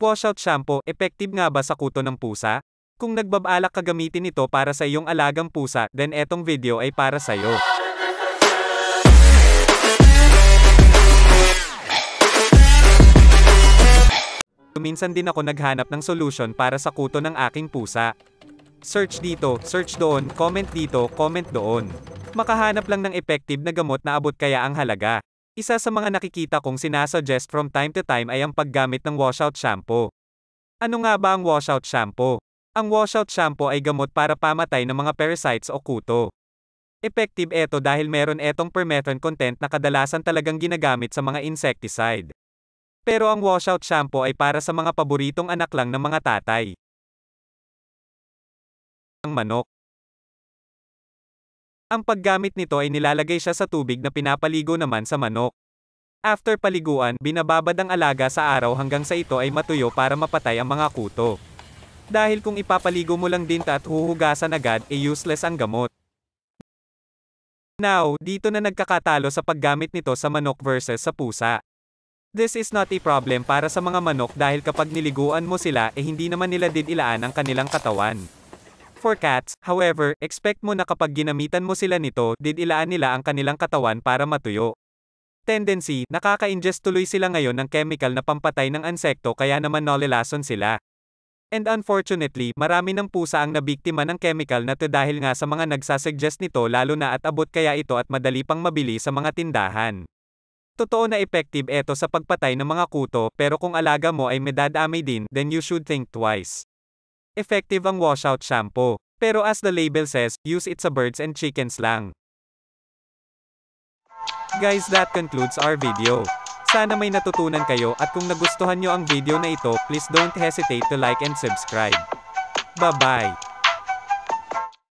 Washout shampoo, effective nga ba sa kuto ng pusa? Kung nagbabalak ka gamitin ito para sa iyong alagang pusa, then etong video ay para sa'yo. Minsan din ako naghanap ng solution para sa kuto ng aking pusa. Search dito, search doon, comment dito, comment doon. Makahanap lang ng effective na gamot na abot kaya ang halaga. Isa sa mga nakikita kong sinasuggest from time to time ay ang paggamit ng washout shampoo. Ano nga ba ang washout shampoo? Ang washout shampoo ay gamot para pamatay ng mga parasites o kuto. Effective ito dahil meron etong permethrin content na kadalasan talagang ginagamit sa mga insecticide. Pero ang washout shampoo ay para sa mga paboritong anak lang ng mga tatay. Ang manok. Ang paggamit nito ay nilalagay siya sa tubig na pinapaligo naman sa manok. After paliguan, binababad ang alaga sa araw hanggang sa ito ay matuyo para mapatay ang mga kuto. Dahil kung ipapaligo mo lang din at huhugasan agad, useless ang gamot. Now, dito na nagkakatalo sa paggamit nito sa manok versus sa pusa. This is not a problem para sa mga manok dahil kapag niliguan mo sila hindi naman nila didilaan ang kanilang katawan. For cats, however, expect mo na kapag ginamitan mo sila nito, didilaan nila ang kanilang katawan para matuyo. Tendency, nakaka-ingest tuloy sila ngayon ng chemical na pampatay ng insekto kaya naman nalalason sila. And unfortunately, marami ng pusa ang nabiktima ng chemical na to dahil nga sa mga nagsasuggest nito lalo na at abot kaya ito at madali pang mabili sa mga tindahan. Totoo na effective ito sa pagpatay ng mga kuto pero kung alaga mo ay medadamay din, then you should think twice. Effective ang washout shampoo. Pero as the label says, use it sa birds and chickens lang. Guys, that concludes our video. Sana may natutunan kayo at kung nagustuhan nyo ang video na ito, please don't hesitate to like and subscribe. Bye-bye!